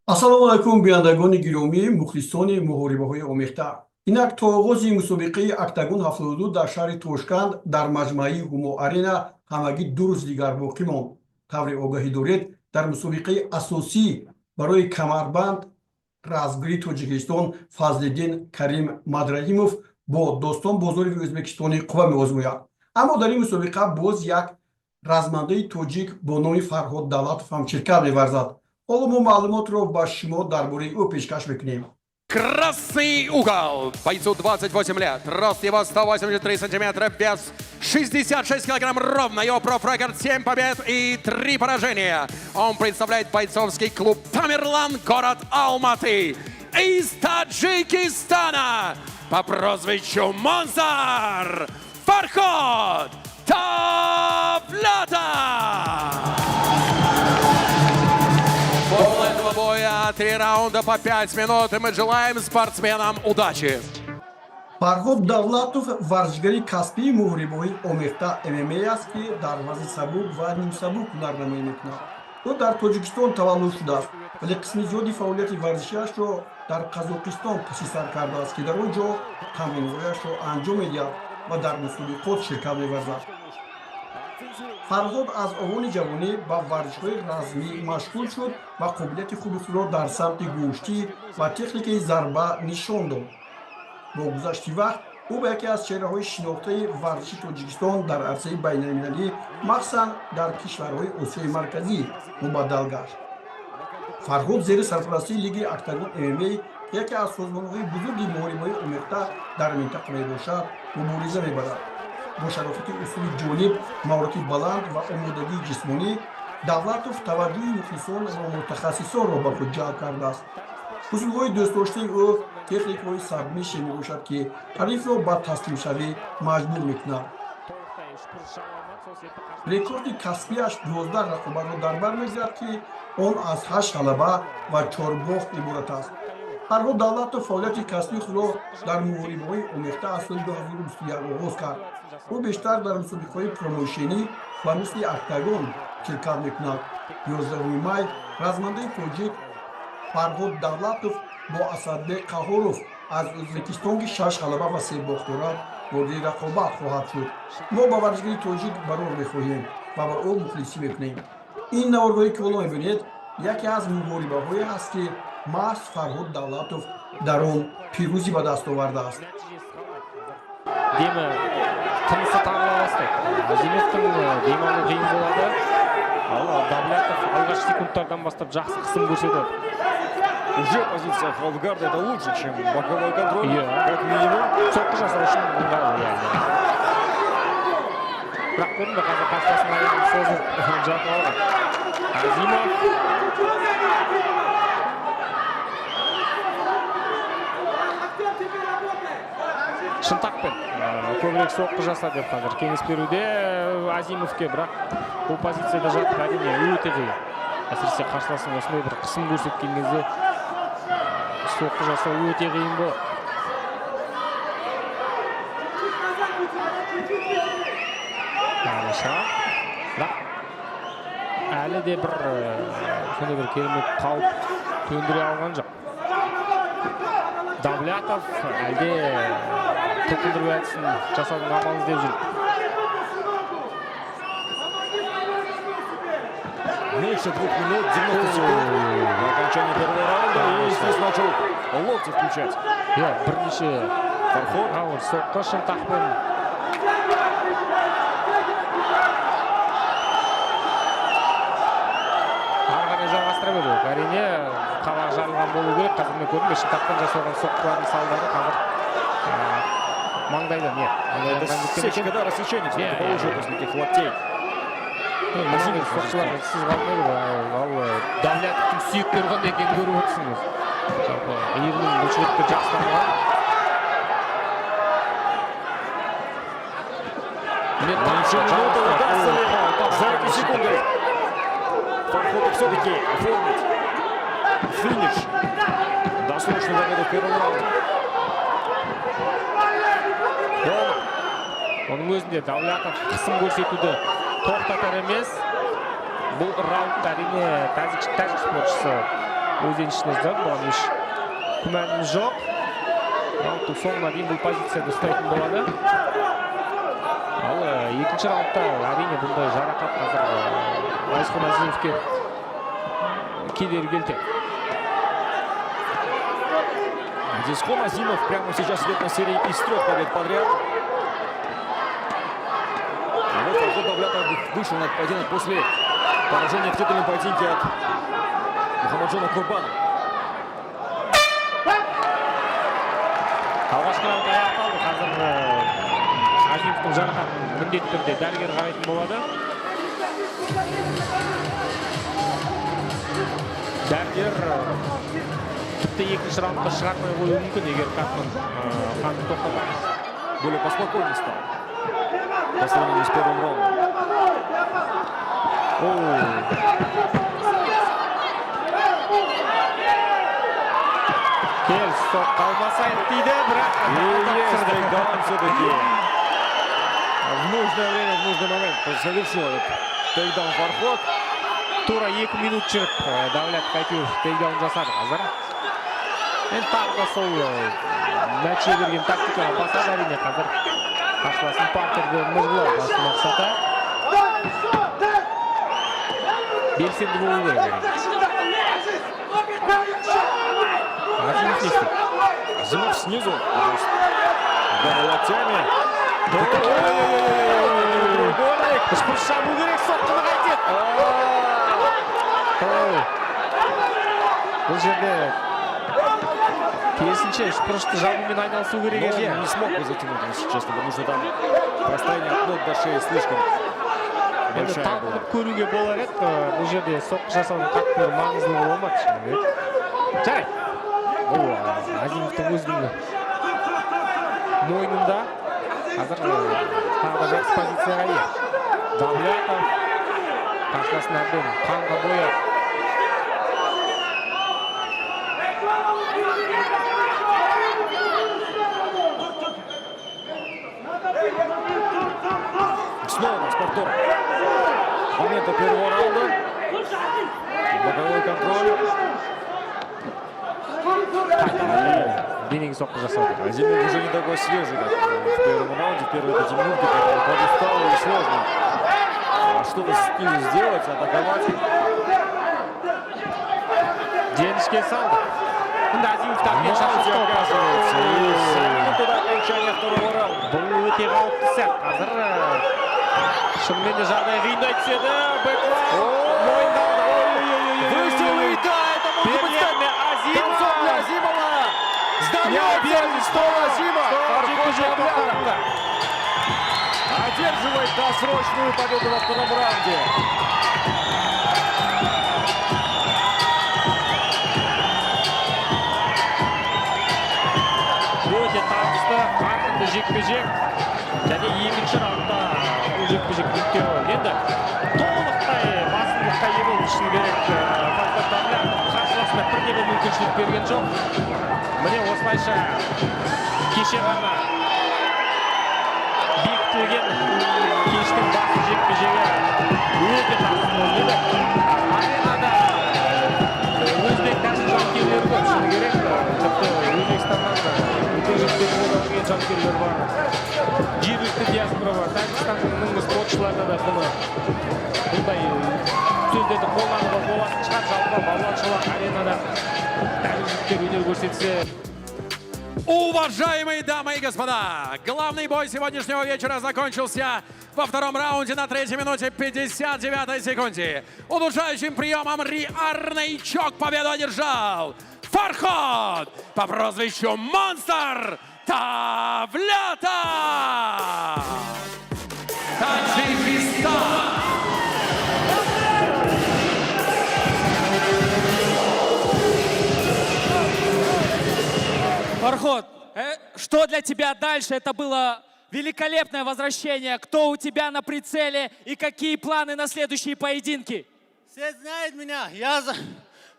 ассалому алайкум бинандагони гиромӣ мухлисони муҳорибаҳои омехта. Инак то оғози мусобиқаи октагон 72 дар шаҳри Тошканд дар маҷмаи Ҳумо Арена ҳамагӣ 2 рӯз дигар боқӣ монд. Тавре огаҳӣ доред, дар мусобиқаи асосӣ барои камарбанд разгири Тоҷикистон Фазлиддин Карим Мадраимов бо Достон Бозорови Ӯзбекистони қувва меозмояд. Аммо дар ин мусобиқа боз як размандаи тоҷик бо номи Фарҳод Давлатов ҳам ширкат меварзад. Ҳоло мо маълумотро ба шумо дар бораи ӯ пешкаш мекунем. Красный угол. Бойцу 28 лет. Рост его 183 сантиметра. Вес 66 килограмм ровно. Его профрекорд 7 побед и 3 поражения. Он представляет бойцовский клуб Тамерлан, город Алматы. Из Таджикистана по прозвищу Монзар Фарход Давлатов. После этого боя 3 раунда по 5 минут, и мы желаем спортсменам удачи. Фарҳод Давлатов варзишгари касбии муҳорибаҳои омехта ММА аст, ки дар вазни сабук ва нимсабук ҳунарнамоӣ мекунад. Ӯ дар Тоҷикистон таваллуд шудааст, вале қисми зиёди фаъолияти варзишиашро дар Қазоқистон пасисар кардааст, ки дар он ҷо тамринҳояшро анҷом медиҳад ва дар мусобиқот ширкат меварзад. Фарҳод аз овони ҷавонӣ ба варзишҳои размӣ машғул шуд ва қобилияти хуби худро дар самти гӯштӣ ва техникаи зарба нишон дод. Бо гузашти вақт ӯ ба яке аз чеҳраҳои шинохтаи варзиши Тоҷикистон дар арсаи байналмилалӣ, махсусан дар кишварҳои Осиёи Марказӣ мубаддал гашт. Фарҳод зери сарпарастии лиги октагон ММА, яке аз созмонҳои бузурги муҳорибаҳои омехта дар минтақа мебошад, мубориза мебарад. Бо шарофати усули ҷолиб, маҳорати баланд ва омодагии ҷисмонӣ, Давлатов таваҷҷӯҳи мухлисон ва мутахассисонро ба худ ҷалб кардааст. усулҳои дӯстдоштаи ӯ техникаҳои сабмишн мебошад, ки ҳарифро ба таслимшавӣ маҷбур мекунад. рекорди касбиаш 12 рақобатро дар бар мегирад, ки он аз 8 ғалаба ва 4 бохт иборат аст. Фарҳод Давлатов фаъолияти касбии худро дар муҳорибаҳои омехта аз соли 2021 оғоз кард. ӯ бештар дар мусобиқаҳои промоушенӣ ва мисли октагон ширкат мекунад. 11 май размандаи тоҷик Фарҳод Давлатов бо Асадбек Қаҳоров аз Ӯзбекистон, ки 6 ғалаба ва 3 бохт дорад, ворди рақобат хоҳад шуд. мо ба варзишгари тоҷик барор мехоҳем ва ба ӯ мухлисӣ мекунем. ин наворҳое ки ҳоло мебинед, яке аз муҳорибаҳое ҳаст, ки маҳз Фарҳод Давлатов дар он пирӯзӣ ба даст овардааст. Demi tinisi tarila boshladi. Azimovning bemalol qiyin bo'ladi. Davlatov alg'ashqi sekundlardan boshlab yaxshi qism ko'rsatadi. Уже позиция халфгарда это лучше, чем боковой контроль, как минимум. So'qqish asosida bunga yani. Biroq bunda hozir pastasini so'zib javob olgan. Azimov Шынтақпен көбірек соққы жаса деп қазір кеңес беруде Азимовке, бірақ бұл позицияда жатып әрине өте қиын. Әсіресе қарсыласын осындай бір қысым көрсеткен кезде соққы жасау өте қиын болады. Бірақ әлі де бір сондай бір керемет қауіп төндіре алған жоқ. Давлатов әлде тотындыру әдісін жасаудың амалын іздеп жүр. Меньше 2 минут, 90 секунд до окончания первого раунда. И здесь начал локти включать. Бірнеше Фарход. ауыр соққы Шынтақпен. Ары қарай жалғастыра беру. Әрине қабақ жарылған болу керек. Қазір мен көрдім, Шынтақпен жасалған соққылардың салдары қазір маңдайда нет. Это сечка, да, рассечение получил после этих локтей. Соққылар сіз қалмайды ғой. Ал Давлатовтың сүйектері қандай екенін көріп отырсыңыз. Жалпы иығының бұлшылықты жақсы дамыған. Меньше минуты, удастся ли за эти секунды Фарходу все-таки оформить финиш досрочной победы в первом раунде. Оның өзінде Давлатов қысым көрсетуді тоқтатар емес. Бұл раундта әрине тәжік спортшысы өз еншісіне ұстады. Бұған еш күмәніміз жоқ. Раундтың соңына дейін бұл позицияда ұстайтын болады. Ал екінші раундта әрине бұндай жарақат қазір Ғазизхан Азимовке кедергі келтіреді. Ғазизхан Азимов прямо сейчас идет на серии из 3 побед подряд. Вот Фарход Давлятов вышел на поединок после поражения в титульном поединке от Мухаммаджона Курбанова. Алғашқы раунд аяқталды. Қазір Азимовтың жарақатын міндетті түрде дәрігер қарайтын болады. Дәрігер тіпті екінші раундқа шығармай қоюы мүмкін, егер Катман қанды тоқтатамыз. Более поспокойнее стал по сравнению с первым раундом. Кел, қалмасайын дейді, бірақ Тейкдаун все-таки в нужное время, в нужный момент совершил этот тейкдаун Фарход. Тура 2 минут жүріп, Давлят қайтеуір тейкдаун жасады қазір. Енді тағы да сол нәтиже берген тактикаға басады әрине қазір. Қарсыласын партерді мызғылау басты мақсаты. Белсенді болу керек. Азимов не істейді. Азимов снизу. Удар локтями. Үшпір шабу керек, соққыны қайтеді. Бұл жерде керісінше үшпірішті жабумен айналысу керек Но еді. он не смог бы затянуть, если честно, потому что там расстояние от ног до шеи слишком большая была. Талпынып көруге болар еді. Бұл жерде соққы жасаудың қатты бір маңыздылығы болмады. Жарайды. Бұл Азимовтың өзінің мойнында. Қазір тағы да жақсы позицияға ие. Давлятов қарсыласын әбден қанға бояды. Снова с повтором. Момента первого раунда. Боковой контроль. Денег соққы жасады. Азимов уже не такой свежий, как в первом раунде, в первые 5 минутки, поэтому подустал и сложно что-то с ним сделать, атаковать. Денежке салды. Бұнда Азимов таппен Оказывается, шашып и минуты до окончания второго раунда. Бұл өте қауіпті сәт. Қазір шынымен де жағдай қиындай түседі. Бэклау мойындалды. Выстрелы, да, это может быть концом для Азимова. Сдается Азимов. Одерживает досрочную победу во втором раунде. Өте табысты, қарқынды жекпе-жек. Және екінші раундта бұл жекпе-жек нүкте болды. Енді толықтай басымдыққа ие болу үшін керек. Фарход Давлятов қарсыласына бірде-бір мүмкіншілік берген жоқ. Міне осылайша кеше ғана бекітілген кештің басты жекпе-жегі өте табысты болды. Аренада өзбек тәсіл жанкерлері көп, шыны керек. Тіпті Өзбекстаннан өте қолданған жанкерлер бар. Жергілікті диаспора бар. Тәжікстанның мыңды спортшыларда да бұндай сөздерді қолдануға болатын шығар. Жалпы балуаншылар аренада тәжіктер өнер көрсетсе. Уважаемые дамы и господа, главный бой сегодняшнего вечера закончился во втором раунде на 3 минуте 59 секунде. Удушающим приемом Ри Арнейчук победу одержал Фарход по прозвищу Монстр Давлятов. Таджикистан. Фарход, что для тебя дальше? Это было великолепное возвращение. Кто у тебя на прицеле и какие планы на следующие поединки? Все знают меня.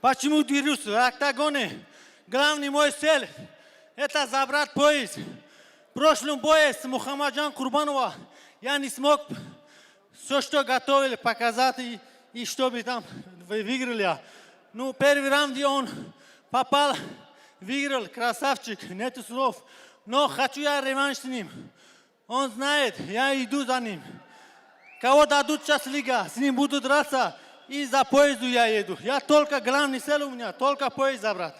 Почему движусь в октагоне. Главный мой цель – это забрать пояс. В прошлом бое с Мухаммаджон Курбанова я не смог все, что готовили, показать и чтобы там выиграли. Ну, первый раунд он попал, выиграл, красавчик, нет слов. Но хочу я реванш с ним. Он знает, я иду за ним. Кого дадут сейчас лига, с ним буду драться. И за поезду я еду. Я только главный цель у меня, только поезд забрать.